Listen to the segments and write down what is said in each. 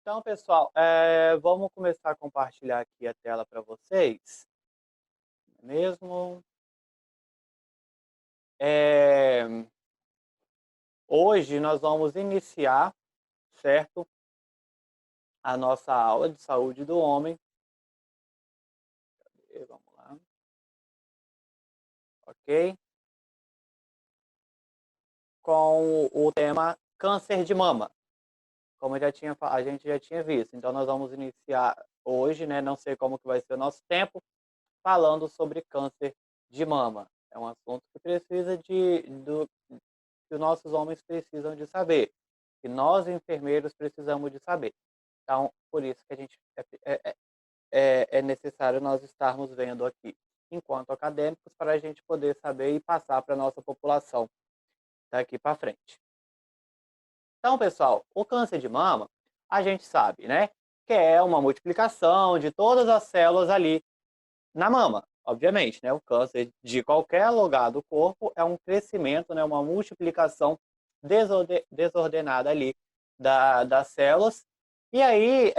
Então, pessoal, vamos começar a compartilhar aqui a tela para vocês, não é mesmo? Eh, Hoje nós vamos iniciar, certo, a nossa aula de saúde do homem. Vamos lá, ok? Com o tema câncer de mama, como a gente já tinha visto. Então, nós vamos iniciar hoje, né? Não sei como que vai ser o nosso tempo, falando sobre câncer de mama. É um assunto que precisa que os nossos homens precisam de saber, que nós enfermeiros precisamos de saber. Então, por isso que a gente é necessário nós estarmos vendo aqui, enquanto acadêmicos, para a gente poder saber e passar para a nossa população daqui para frente. Então, pessoal, o câncer de mama, a gente sabe, né, que é uma multiplicação de todas as células ali na mama, obviamente, né, o câncer de qualquer lugar do corpo é um crescimento, né, uma multiplicação desordenada ali das células. E aí,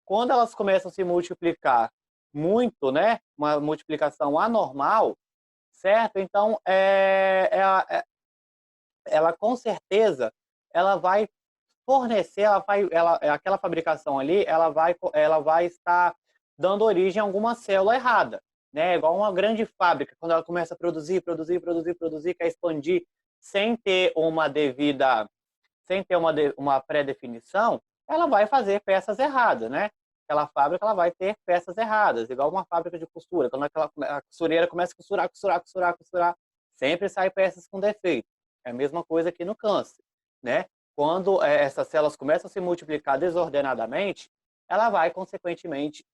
quando elas começam a se multiplicar muito, né, uma multiplicação anormal, certo? Então, ela com certeza, ela vai fornecer, aquela fabricação ali, ela vai estar dando origem a alguma célula errada, né? Igual uma grande fábrica, quando ela começa a produzir, quer expandir sem ter uma pré-definição, ela vai fazer peças erradas, né? Aquela fábrica ela vai ter peças erradas, igual uma fábrica de costura. Quando a costureira começa a costurar, sempre sai peças com defeito. É a mesma coisa aqui no câncer, né? Quando essas células começam a se multiplicar desordenadamente, ela vai, consequentemente,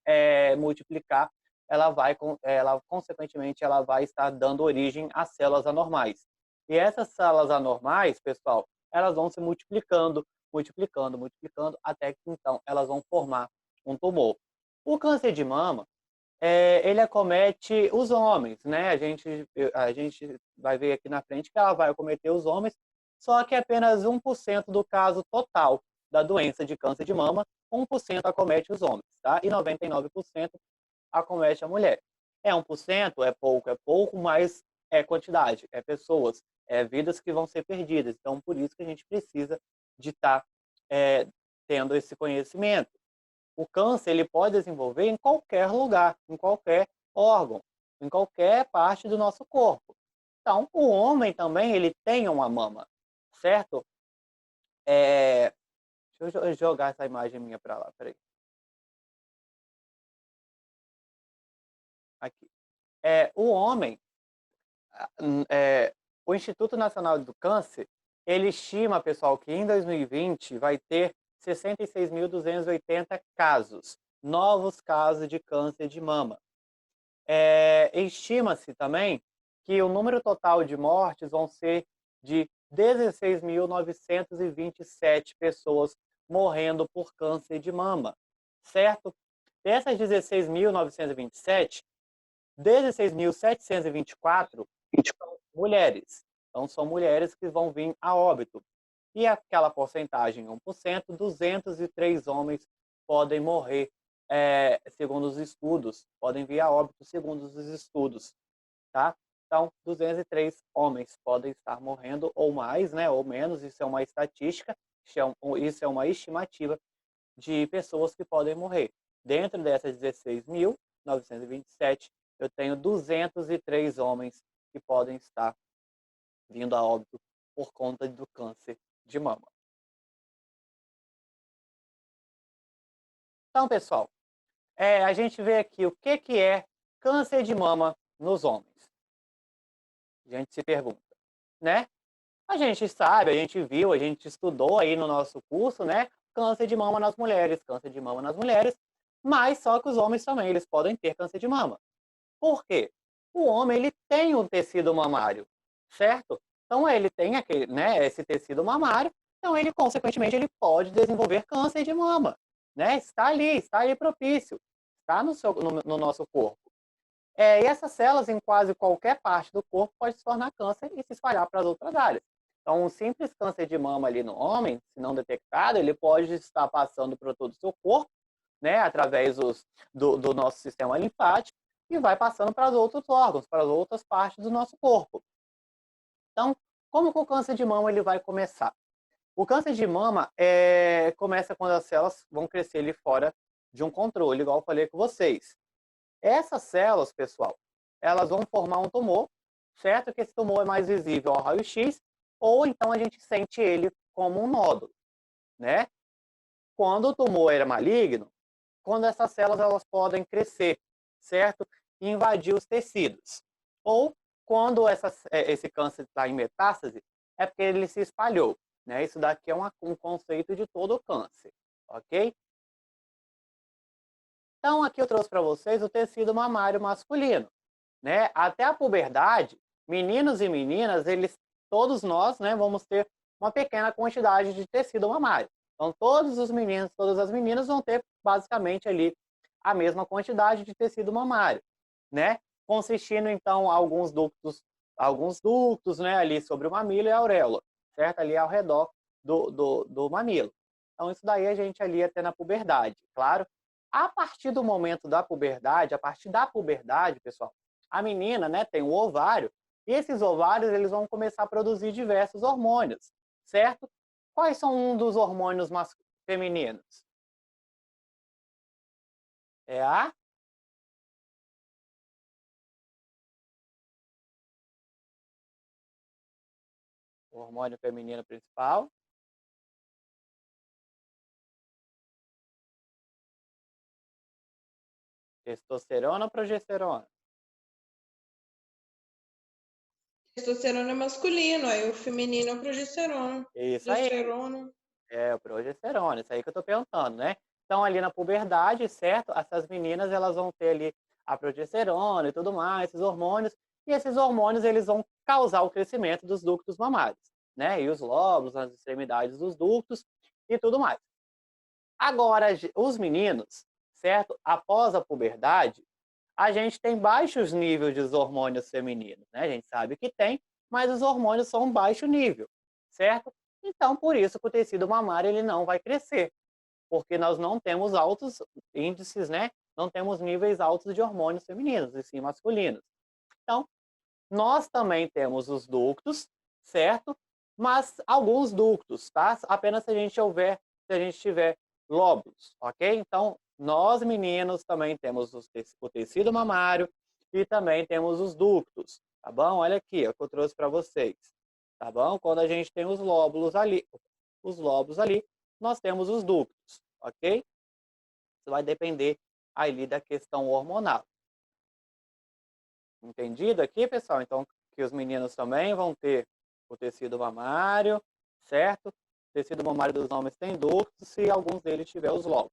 multiplicar, consequentemente, ela vai estar dando origem a células anormais. E essas células anormais, pessoal, elas vão se multiplicando, até que, então, elas vão formar um tumor. O câncer de mama, ele acomete os homens, né? A gente vai ver aqui na frente que ela vai acometer os homens, só que apenas 1% do caso total da doença de câncer de mama, 1% acomete os homens, tá? E 99% acomete a mulher. 1%, é pouco, mas é quantidade, é pessoas, é vidas que vão ser perdidas. Então, por isso que a gente precisa de estar tendo esse conhecimento. O câncer ele pode desenvolver em qualquer lugar, em qualquer órgão, em qualquer parte do nosso corpo. Então, o homem também ele tem uma mama, certo? É... Deixa eu jogar essa imagem minha para lá, peraí. Aqui. O homem, o Instituto Nacional do Câncer, ele estima, pessoal, que em 2020 vai ter 66.280 casos, novos casos de câncer de mama. Estima-se também que o número total de mortes vão ser de 16.927 pessoas morrendo por câncer de mama, certo? Dessas 16.927, 16.724 são mulheres. Então, são mulheres que vão vir a óbito. E aquela porcentagem, 1%, 203 homens podem morrer, segundo os estudos, podem vir a óbito segundo os estudos, tá? Então, 203 homens podem estar morrendo, ou mais, né, ou menos, isso é uma estatística, isso é uma estimativa de pessoas que podem morrer. Dentro dessas 16.927, eu tenho 203 homens que podem estar vindo a óbito por conta do câncer de mama. Então, pessoal, a gente vê aqui o que é câncer de mama nos homens. A gente se pergunta, né? A gente sabe, a gente viu, a gente estudou aí no nosso curso, né? Câncer de mama nas mulheres, câncer de mama nas mulheres, mas só que os homens também, eles podem ter câncer de mama. Por quê? O homem, ele tem um tecido mamário, certo? Então, ele tem aquele, né, esse tecido mamário, então ele, consequentemente, ele pode desenvolver câncer de mama, né? Está ali propício, está no nosso corpo. E essas células, em quase qualquer parte do corpo, pode se tornar câncer e se espalhar para as outras áreas. Então, um simples câncer de mama ali no homem, se não detectado, ele pode estar passando por todo o seu corpo, né, através do nosso sistema linfático, e vai passando para os outros órgãos, para as outras partes do nosso corpo. Então, como que o câncer de mama ele vai começar? O câncer de mama começa quando as células vão crescer ali fora de um controle, igual eu falei com vocês. Essas células, pessoal, elas vão formar um tumor, certo? Que esse tumor é mais visível ao raio-x, ou então a gente sente ele como um nódulo, né? Quando o tumor é maligno, quando essas células elas podem crescer, certo? E invadir os tecidos. Ou quando esse câncer está em metástase, é porque ele se espalhou, né? Isso daqui é um conceito de todo o câncer, ok? Então, aqui eu trouxe para vocês o tecido mamário masculino, né? Até a puberdade, meninos e meninas, todos nós, né, vamos ter uma pequena quantidade de tecido mamário. Então, todos os meninos, todas as meninas vão ter basicamente ali a mesma quantidade de tecido mamário, né? Consistindo então alguns ductos, né, ali sobre o mamilo e a auréola, certo? Ali ao redor do mamilo. Então, isso daí a gente ali até na puberdade, claro. A partir do momento da puberdade, a partir da puberdade, pessoal, a menina, né, tem o ovário, e esses ovários eles vão começar a produzir diversos hormônios, certo? Quais são um dos hormônios femininos? É o hormônio feminino principal. Testosterona ou progesterona? Testosterona é masculino, aí o feminino é o progesterona. Isso aí. Progesterona. É, o progesterona, isso aí que eu tô perguntando, né? Então, ali na puberdade, certo? Essas meninas, elas vão ter ali a progesterona e tudo mais, esses hormônios, e esses hormônios, eles vão causar o crescimento dos ductos mamários, né? E os lóbulos, as extremidades dos ductos e tudo mais. Agora, os meninos, certo? Após a puberdade, a gente tem baixos níveis de hormônios femininos, né? A gente sabe que tem, mas os hormônios são baixo nível, certo? Então, por isso que o tecido mamário ele não vai crescer, porque nós não temos altos índices, né? Não temos níveis altos de hormônios femininos, e sim masculinos. Então, nós também temos os ductos, certo? Mas alguns ductos, tá? Apenas se a gente tiver lóbulos, ok? Então, nós meninos também temos o tecido mamário e também temos os ductos, tá bom? Olha aqui, ó, que eu trouxe para vocês, tá bom? Quando a gente tem os lóbulos ali, nós temos os ductos, ok? Isso vai depender ali da questão hormonal. Entendido aqui, pessoal? Então, que os meninos também vão ter o tecido mamário, certo? O tecido mamário dos homens tem ductos, se alguns deles tiver os lóbulos.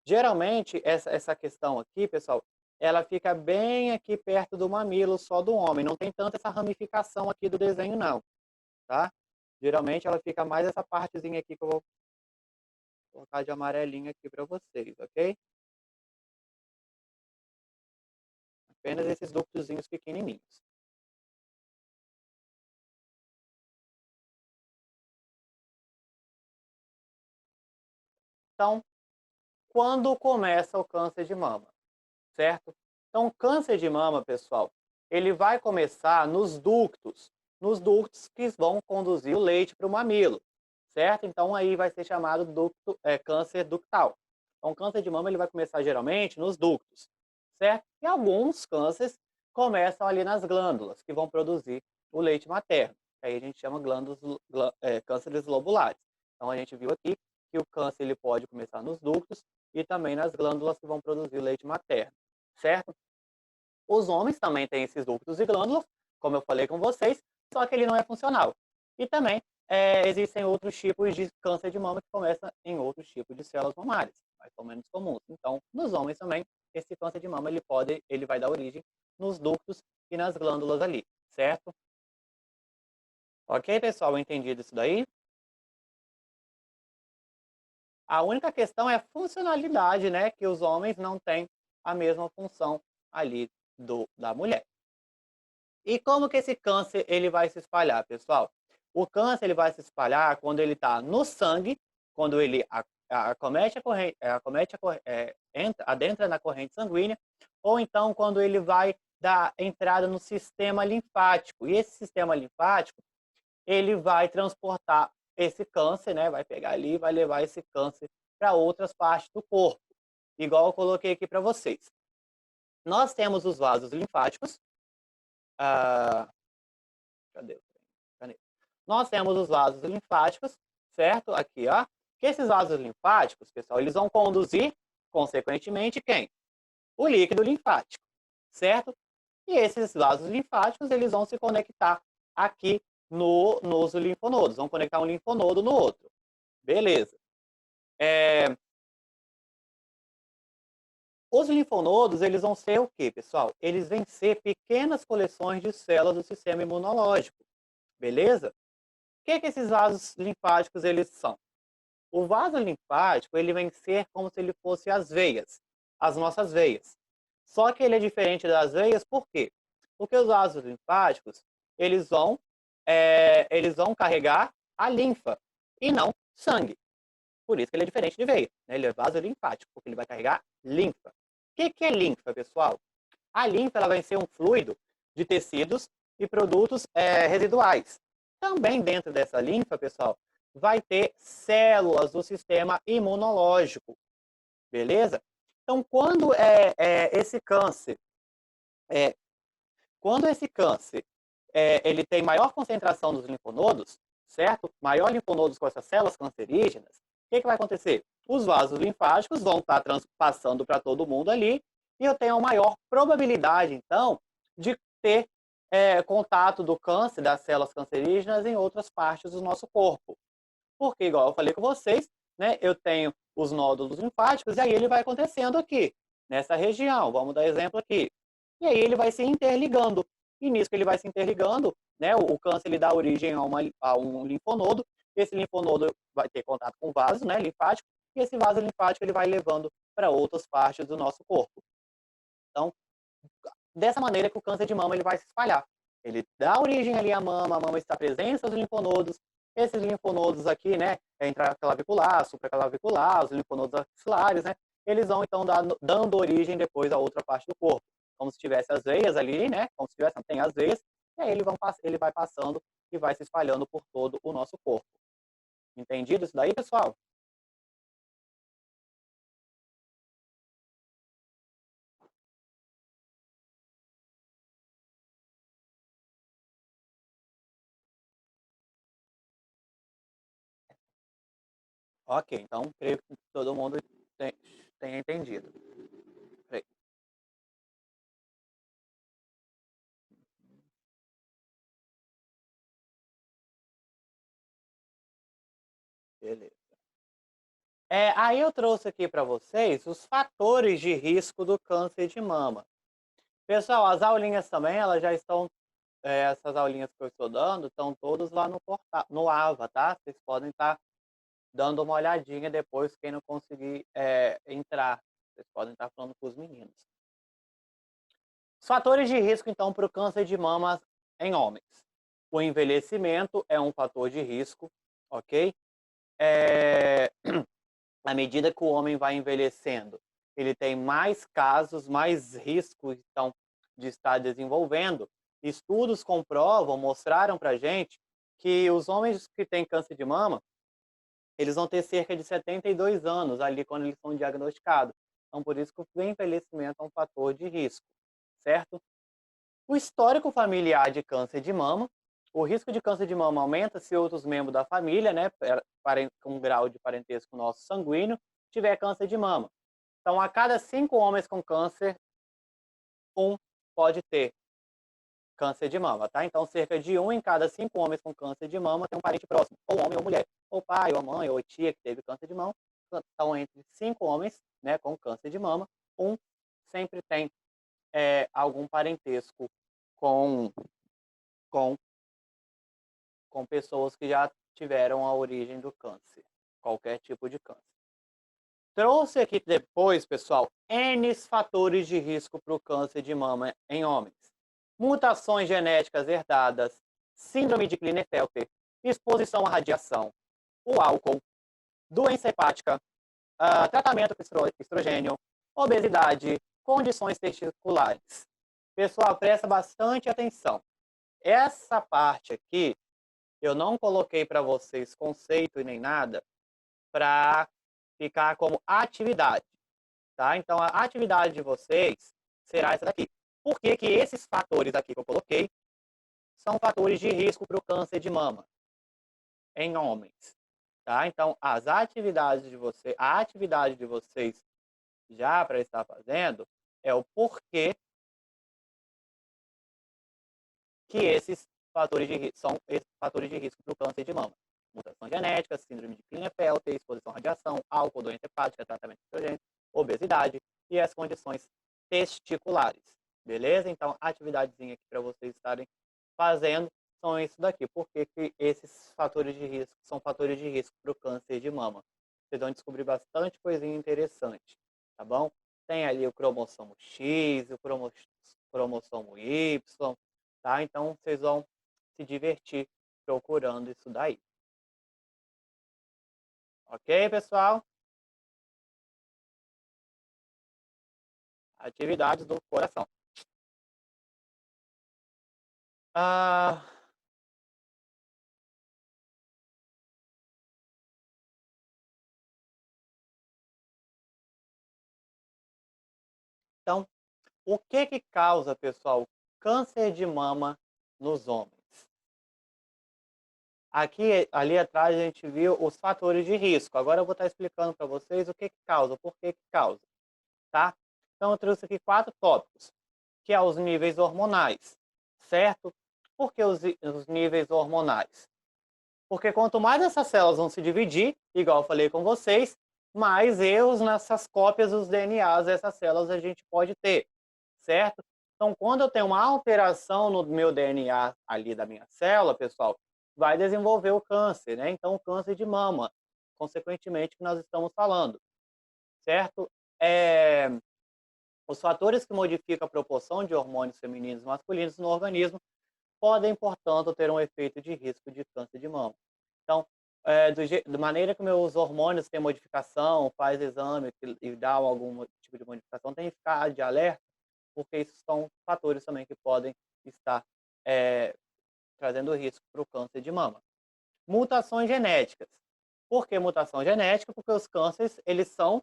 Geralmente, essa questão aqui, pessoal, ela fica bem aqui perto do mamilo só do homem. Não tem tanta essa ramificação aqui do desenho, não, tá? Geralmente, ela fica mais essa partezinha aqui que eu vou colocar de amarelinho aqui para vocês, ok? Apenas esses ductozinhos pequenininhos. Então, quando começa o câncer de mama, certo? Então, o câncer de mama, pessoal, ele vai começar nos ductos que vão conduzir o leite para o mamilo, certo? Então, aí vai ser chamado câncer ductal. Então, o câncer de mama ele vai começar geralmente nos ductos, certo? E alguns cânceres começam ali nas glândulas, que vão produzir o leite materno. Aí a gente chama cânceres lobulares. Então, a gente viu aqui que o câncer ele pode começar nos ductos e também nas glândulas que vão produzir o leite materno, certo? Os homens também têm esses ductos e glândulas, como eu falei com vocês, só que ele não é funcional. E também existem outros tipos de câncer de mama que começam em outros tipos de células mamárias, mais ou menos comuns. Então, nos homens também, esse câncer de mama ele vai dar origem nos ductos e nas glândulas ali, certo? Ok, pessoal? Entendido isso daí? A única questão é a funcionalidade, né? Que os homens não têm a mesma função ali da mulher. E como que esse câncer ele vai se espalhar, pessoal? O câncer ele vai se espalhar quando ele está no sangue, quando ele acomete a corrente, adentra na corrente sanguínea, ou então quando ele vai dar entrada no sistema linfático. E esse sistema linfático, ele vai transportar esse câncer, né? Vai pegar ali e vai levar esse câncer para outras partes do corpo. Igual eu coloquei aqui para vocês. Nós temos os vasos linfáticos. Cadê? Nós temos os vasos linfáticos, certo? Aqui, ó. Que esses vasos linfáticos, pessoal, eles vão conduzir, consequentemente, quem? O líquido linfático, certo? E esses vasos linfáticos, eles vão se conectar aqui nos linfonodos. Vão conectar um linfonodo no outro. Beleza. Os linfonodos, eles vão ser o quê, pessoal? Eles vão ser pequenas coleções de células do sistema imunológico. Beleza? O que esses vasos linfáticos eles são? O vaso linfático, ele vem ser como se ele fosse as veias, as nossas veias. Só que ele é diferente das veias, por quê? Porque os vasos linfáticos, eles vão carregar a linfa e não sangue. Por isso que ele é diferente de veia, né? Ele é vaso linfático, porque ele vai carregar linfa. O que é linfa, pessoal? A linfa ela vai ser um fluido de tecidos e produtos residuais. Também dentro dessa linfa, pessoal, vai ter células do sistema imunológico. Beleza? Então, quando esse câncer ele tem maior concentração dos linfonodos, certo? Maior linfonodos com essas células cancerígenas, o que vai acontecer? Os vasos linfáticos vão estar passando para todo mundo ali e eu tenho a maior probabilidade, então, de ter contato do câncer, das células cancerígenas em outras partes do nosso corpo. Porque, igual eu falei com vocês, né, eu tenho os nódulos linfáticos e aí ele vai acontecendo aqui, nessa região. Vamos dar exemplo aqui. E aí ele vai se interligando. E nisso que ele vai se interligando, né, o câncer ele dá origem a um linfonodo. Esse linfonodo vai ter contato com o vaso, né, linfático. E esse vaso linfático ele vai levando para outras partes do nosso corpo. Então, dessa maneira que o câncer de mama ele vai se espalhar. Ele dá origem ali à mama, a mama está presente nos linfonodos. Esses linfonodos aqui, né, intraclavicular, supraclavicular, os linfonodos axilares, né, eles vão então dando origem depois a outra parte do corpo. Como se tivesse as veias ali, né, como se tivesse, tem as veias, e aí ele vai passando e vai se espalhando por todo o nosso corpo. Entendido isso daí, pessoal? Ok, então creio que todo mundo tenha entendido. Beleza. Aí eu trouxe aqui para vocês os fatores de risco do câncer de mama. Pessoal, as aulinhas também, elas já estão, essas aulinhas que eu estou dando, estão todas lá no portal, no AVA, tá? Vocês podem estar dando uma olhadinha depois, quem não conseguir entrar. Vocês podem estar falando com os meninos. Os fatores de risco, então, para o câncer de mama em homens. O envelhecimento é um fator de risco, ok? À medida que o homem vai envelhecendo, ele tem mais casos, mais riscos então, de estar desenvolvendo. Estudos comprovam, mostraram para a gente que os homens que têm câncer de mama, eles vão ter cerca de 72 anos ali quando eles são diagnosticados. Então, por isso que o envelhecimento é um fator de risco, certo? O histórico familiar de câncer de mama, o risco de câncer de mama aumenta se outros membros da família, né, com um grau de parentesco nosso sanguíneo, tiver câncer de mama. Então, a cada 5 homens com câncer, 1 pode ter câncer de mama, tá? Então, cerca de 1 em cada 5 homens com câncer de mama tem um parente próximo, ou homem ou mulher, ou pai, ou mãe, ou tia que teve câncer de mama. Então, entre 5 homens, né, com câncer de mama, 1 sempre tem algum parentesco com pessoas que já tiveram a origem do câncer, qualquer tipo de câncer. Trouxe aqui depois, pessoal, N fatores de risco para o câncer de mama em homens. Mutações genéticas herdadas, síndrome de Klinefelter, exposição à radiação, o álcool, doença hepática, tratamento com estrogênio, obesidade, condições testiculares. Pessoal, presta bastante atenção. Essa parte aqui, eu não coloquei para vocês conceito e nem nada, para ficar como atividade, tá? Então, a atividade de vocês será essa daqui. Por que que esses fatores aqui que eu coloquei são fatores de risco para o câncer de mama em homens, tá? Então, as atividades de vocês, a atividade de vocês já para estar fazendo é o porquê que esses fatores de risco são esses fatores de risco para o câncer de mama. Mutação genética, síndrome de Klinefelter, exposição à radiação, álcool, doença hepática, tratamento de estrogênio, obesidade e as condições testiculares. Beleza? Então, a atividadezinha aqui para vocês estarem fazendo são isso daqui. Por que que esses fatores de risco são fatores de risco para o câncer de mama? Vocês vão descobrir bastante coisinha interessante, tá bom? Tem ali o cromossomo X, o cromossomo Y, tá? Então, vocês vão se divertir procurando isso daí. Ok, pessoal? Atividades do coração. Então, o que que causa, pessoal, câncer de mama nos homens? Aqui, ali atrás, a gente viu os fatores de risco. Agora eu vou estar explicando para vocês o que que causa, por que que causa, tá? Então, eu trouxe aqui 4 tópicos, que é os níveis hormonais, certo? Por que os níveis hormonais? Porque quanto mais essas células vão se dividir, igual eu falei com vocês, mais erros nessas cópias dos DNAs dessas células a gente pode ter, certo? Então, quando eu tenho uma alteração no meu DNA ali da minha célula, pessoal, vai desenvolver o câncer, né? Então, o câncer de mama, consequentemente, que nós estamos falando, certo? Os fatores que modificam a proporção de hormônios femininos e masculinos no organismo podem, portanto, ter um efeito de risco de câncer de mama. Então, da maneira que meus hormônios têm modificação, faz exame e dá algum tipo de modificação, tem que ficar de alerta, porque isso são fatores também que podem estar trazendo risco para o câncer de mama. Mutações genéticas. Por que mutação genética? Porque os cânceres, eles são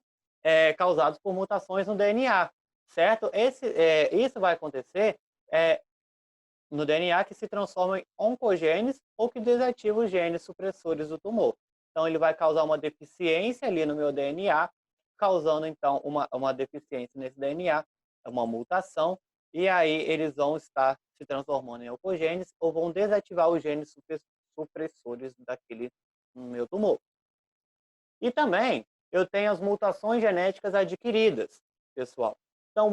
causados por mutações no DNA, certo? Isso vai acontecer no DNA que se transformam em oncogenes ou que desativam os genes supressores do tumor. Então, ele vai causar uma deficiência ali no meu DNA, causando, então, uma deficiência nesse DNA, uma mutação, e aí eles vão estar se transformando em oncogenes ou vão desativar os genes supressores daquele meu tumor. E também eu tenho as mutações genéticas adquiridas, pessoal. Então,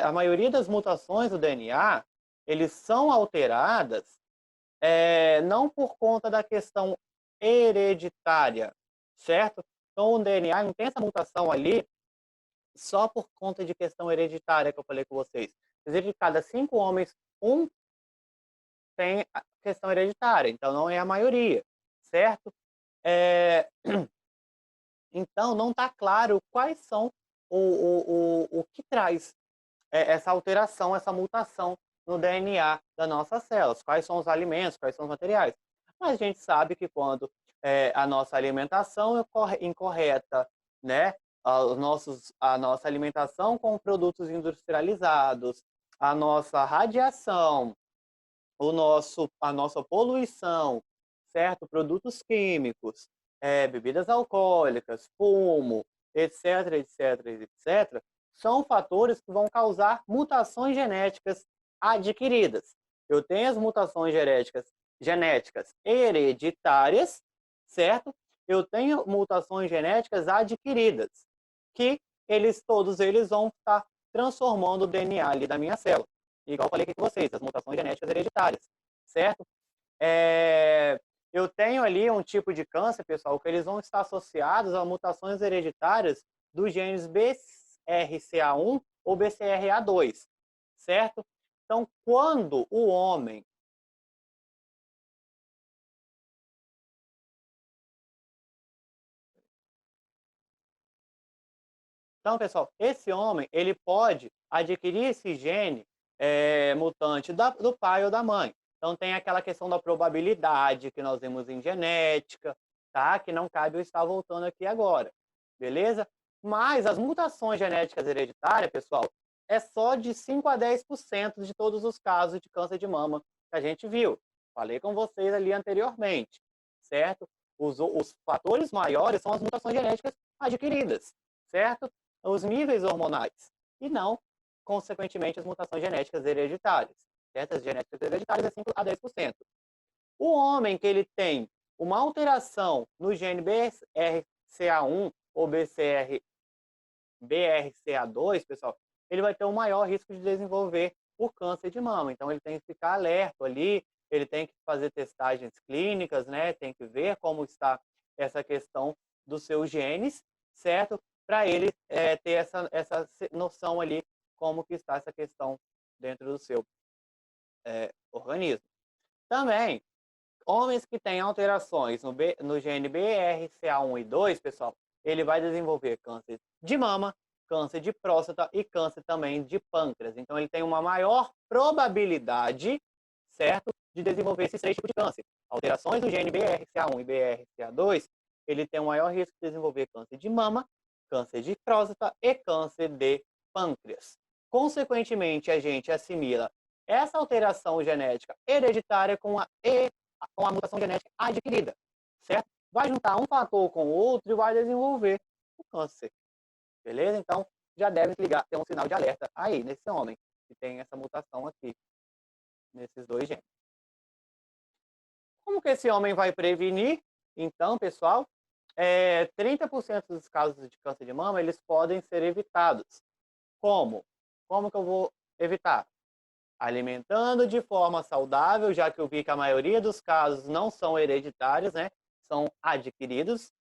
a maioria das mutações do DNA, eles são alteradas não por conta da questão hereditária, certo? Então, o DNA não tem essa mutação ali só por conta de questão hereditária que eu falei com vocês. Quer dizer, de cada 5 homens, um tem a questão hereditária, então não é a maioria, certo? Então, não está claro quais são o que traz essa alteração, essa mutação no DNA das nossas células. Quais são os alimentos, quais são os materiais. Mas a gente sabe que quando a nossa alimentação é incorreta, né? A nossa alimentação com produtos industrializados, a nossa radiação, a nossa poluição, certo? Produtos químicos, bebidas alcoólicas, fumo, etc, etc, etc, são fatores que vão causar mutações genéticas adquiridas. Eu tenho as mutações genéticas hereditárias, certo? Eu tenho mutações genéticas adquiridas, que todos eles vão estar transformando o DNA ali da minha célula. Igual eu falei aqui com vocês, as mutações genéticas hereditárias, certo? Eu tenho ali um tipo de câncer, pessoal, que eles vão estar associados a mutações hereditárias dos genes BRCA1 ou BCRA2, certo? Então, quando o homem Então, pessoal, esse homem, ele pode adquirir esse gene mutante do pai ou da mãe. Então, tem aquela questão da probabilidade que nós vemos em genética, tá? Que não cabe eu estar voltando aqui agora, beleza? Mas as mutações genéticas hereditárias, pessoal, é só de 5 a 10% de todos os casos de câncer de mama que a gente viu. Falei com vocês ali anteriormente, certo? Os fatores maiores são as mutações genéticas adquiridas, certo? Os níveis hormonais, e não, consequentemente, as mutações genéticas hereditárias. Certas genéticas hereditárias é 5 a 10%. O homem que ele tem uma alteração no gene BRCA1 ou BRCA2, pessoal, ele vai ter um maior risco de desenvolver o câncer de mama. Então, ele tem que ficar alerta ali, ele tem que fazer testagens clínicas, né? Tem que ver como está essa questão dos seus genes, certo? Para ele ter essa noção ali, como que está essa questão dentro do seu organismo. Também, homens que têm alterações no gene BRCA1 e 2, pessoal, ele vai desenvolver câncer de mama, câncer de próstata e câncer também de pâncreas. Então, ele tem uma maior probabilidade, certo, de desenvolver esses 3 tipos de câncer. Alterações do gene BRCA1 e BRCA2, ele tem um maior risco de desenvolver câncer de mama, câncer de próstata e câncer de pâncreas. Consequentemente, a gente assimila essa alteração genética hereditária com a mutação genética adquirida, certo? Vai juntar um fator com o outro e vai desenvolver o câncer, beleza? Então, já deve ter um sinal de alerta aí, nesse homem, que tem essa mutação aqui, nesses 2 genes. Como que esse homem vai prevenir? Então, pessoal, 30% dos casos de câncer de mama, eles podem ser evitados. Como? Como que eu vou evitar? Alimentando de forma saudável, já que eu vi que a maioria dos casos não são hereditários, né? São adquiridos.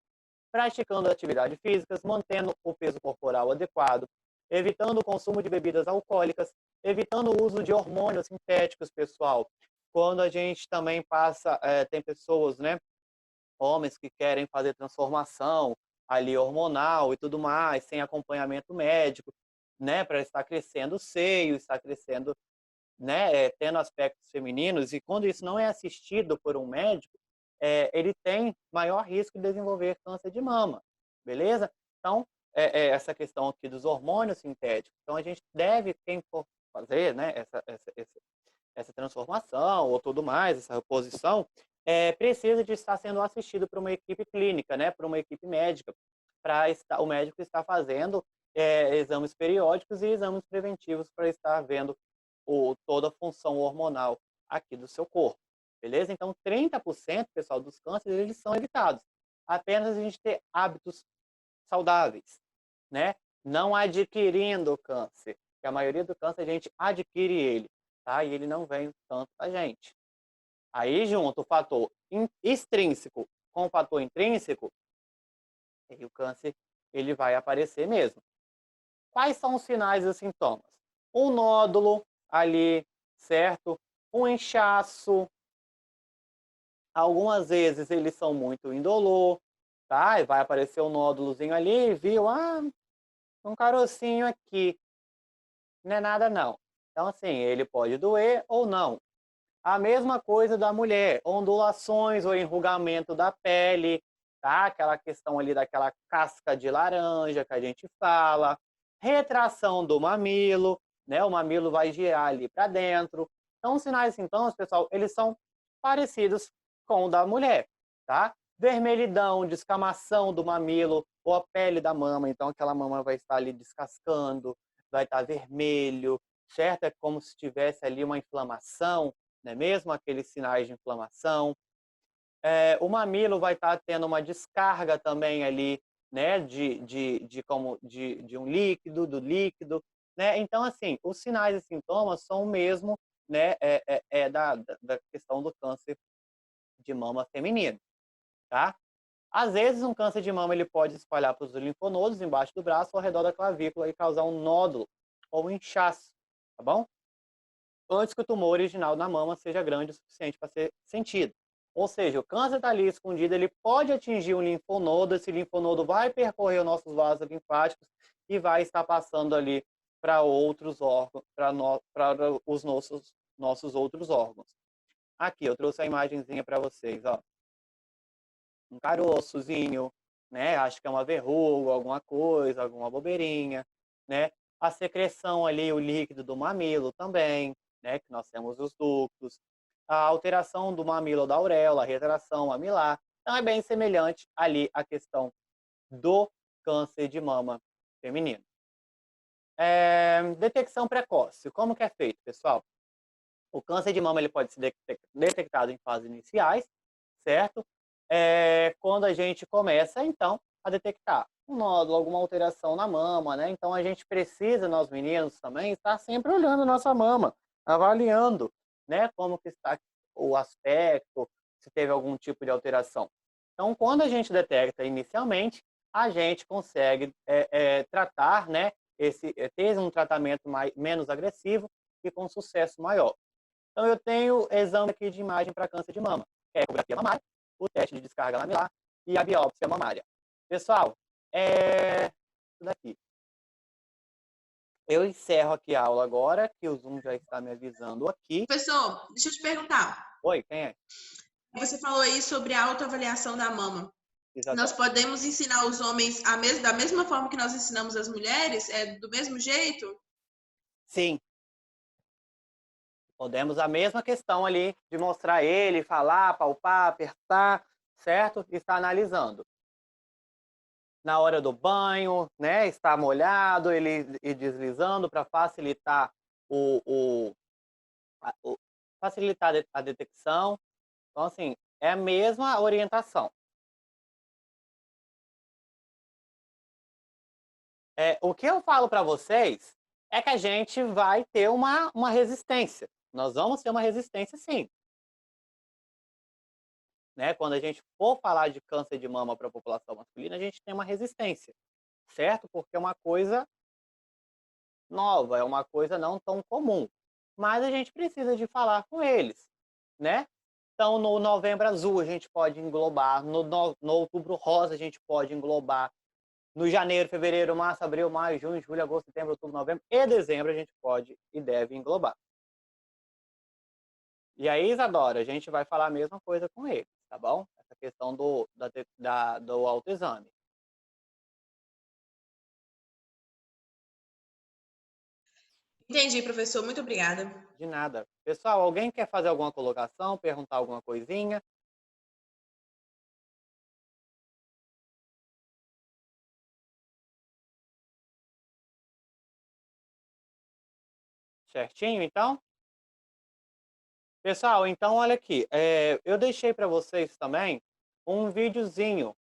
Praticando atividades físicas, mantendo o peso corporal adequado, evitando o consumo de bebidas alcoólicas, evitando o uso de hormônios sintéticos, pessoal. Quando a gente também tem pessoas, né? Homens que querem fazer transformação ali hormonal e tudo mais, sem acompanhamento médico, né? Para estar crescendo o seio, estar crescendo, né, tendo aspectos femininos, e quando isso não é assistido por um médico, ele tem maior risco de desenvolver câncer de mama, beleza? Então, essa questão aqui dos hormônios sintéticos. Então, a gente deve, quem for fazer, né, essa transformação ou tudo mais, essa reposição, precisa de estar sendo assistido por uma equipe clínica, né, por uma equipe médica, para o médico estar fazendo exames periódicos e exames preventivos para estar vendo toda a função hormonal aqui do seu corpo, beleza? Então, 30%, pessoal, dos cânceres, eles são evitados. Apenas a gente ter hábitos saudáveis, né? Não adquirindo o câncer, porque a maioria do câncer a gente adquire ele, tá? E ele não vem tanto da gente. Aí, junto o fator extrínseco com o fator intrínseco, aí o câncer ele vai aparecer mesmo. Quais são os sinais e os sintomas? Um nódulo ali, certo? Um inchaço. Algumas vezes eles são muito indolor, tá? E vai aparecer um nódulozinho ali, viu? Ah, um carocinho aqui. Não é nada não. Então, assim, ele pode doer ou não. A mesma coisa da mulher, ondulações ou enrugamento da pele, tá? Aquela questão ali daquela casca de laranja que a gente fala. Retração do mamilo, né? O mamilo vai girar ali para dentro. Então, os sinais e sintomas, pessoal, eles são parecidos com o da mulher, tá? Vermelhidão, descamação do mamilo ou a pele da mama. Então, aquela mama vai estar ali descascando, vai estar vermelho, certo? É como se tivesse ali uma inflamação, não é mesmo? Aqueles sinais de inflamação. O mamilo vai estar tendo uma descarga também ali, né? De um líquido, do líquido, né? Então, assim, os sinais e sintomas são o mesmo, né? Da questão do câncer de mama feminino, tá? Às vezes, um câncer de mama ele pode espalhar para os linfonodos embaixo do braço ou ao redor da clavícula e causar um nódulo ou um inchaço, tá bom? Antes que o tumor original na mama seja grande o suficiente para ser sentido. Ou seja, o câncer está ali escondido, ele pode atingir um linfonodo, esse linfonodo vai percorrer os nossos vasos linfáticos e vai estar passando ali para outros órgãos, para os nossos outros órgãos. Aqui, eu trouxe a imagenzinha para vocês, ó. Um caroçozinho, né? Acho que é uma verruga, alguma coisa, alguma bobeirinha, né? A secreção ali, o líquido do mamilo também, né? Que nós temos os ductos. A alteração do mamilo ou da auréola, a retração mamilar. Então, é bem semelhante ali a questão do câncer de mama feminino. Detecção precoce. Como que é feito, pessoal? O câncer de mama ele pode ser detectado em fases iniciais, certo? Quando a gente começa, então, a detectar um nódulo, alguma alteração na mama, né? Então, a gente precisa, nós meninos também, estar sempre olhando a nossa mama, avaliando, né? Como que está o aspecto, se teve algum tipo de alteração. Então, quando a gente detecta inicialmente, a gente consegue tratar, né? Ter um tratamento menos agressivo e com sucesso maior. Então, eu tenho exame aqui de imagem para câncer de mama, que é a ecografia mamária, o teste de descarga laminar e a biópsia mamária. Pessoal, isso daqui. Eu encerro aqui a aula agora, que o Zoom já está me avisando aqui. Professor, deixa eu te perguntar. Oi, quem é? Você falou aí sobre a autoavaliação da mama. Exatamente. Nós podemos ensinar os homens da mesma forma que nós ensinamos as mulheres? É do mesmo jeito? Sim. Podemos a mesma questão ali de mostrar ele, falar, palpar, apertar, certo? E estar analisando. Na hora do banho, né? Está molhado, ele ir deslizando para facilitar facilitar a detecção. Então, assim, é a mesma orientação. O que eu falo para vocês é que a gente vai ter uma resistência. Nós vamos ter uma resistência, sim. Né? Quando a gente for falar de câncer de mama para a população masculina, a gente tem uma resistência, certo? Porque é uma coisa nova, é uma coisa não tão comum. Mas a gente precisa de falar com eles, né? Então, no Novembro Azul, a gente pode englobar, no Outubro Rosa, a gente pode englobar, no janeiro, fevereiro, março, abril, maio, junho, julho, agosto, setembro, outubro, novembro e dezembro, a gente pode e deve englobar. E aí, Isadora, a gente vai falar a mesma coisa com eles, tá bom? Essa questão do autoexame. Entendi, professor. Muito obrigada. De nada. Pessoal, alguém quer fazer alguma colocação, perguntar alguma coisinha? Certinho, então? Pessoal, então olha aqui. Eu deixei para vocês também um videozinho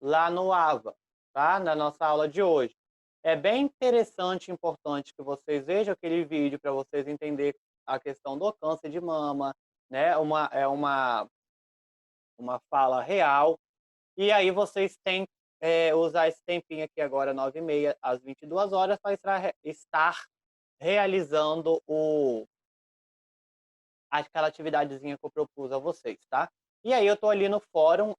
lá no AVA, tá? Na nossa aula de hoje. É bem interessante e importante que vocês vejam aquele vídeo para vocês entenderem a questão do câncer de mama, né? Uma fala real. E aí vocês têm usar esse tempinho aqui agora, 9h30 às 22 horas, para estar realizando aquela atividadezinha que eu propus a vocês, tá? E aí eu tô ali no fórum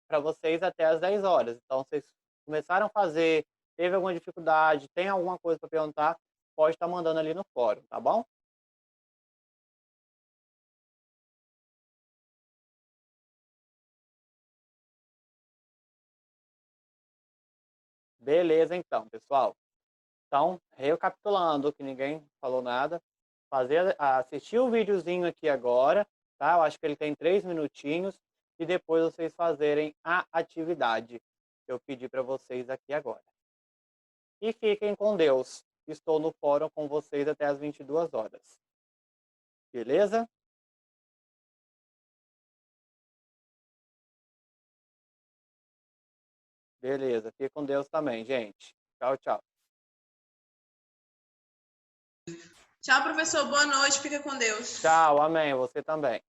para vocês até às 10 horas. Então, vocês começaram a fazer, teve alguma dificuldade, tem alguma coisa para perguntar, pode estar mandando ali no fórum, tá bom? Beleza, então, pessoal. Então, recapitulando, que ninguém falou nada, assistir o videozinho aqui agora, tá? Eu acho que ele tem 3 minutinhos, e depois vocês fazerem a atividade que eu pedi para vocês aqui agora. E fiquem com Deus. Estou no fórum com vocês até às 22 horas. Beleza? Beleza. Fique com Deus também, gente. Tchau, tchau. Tchau, professor. Boa noite. Fica com Deus. Tchau, amém. Você também.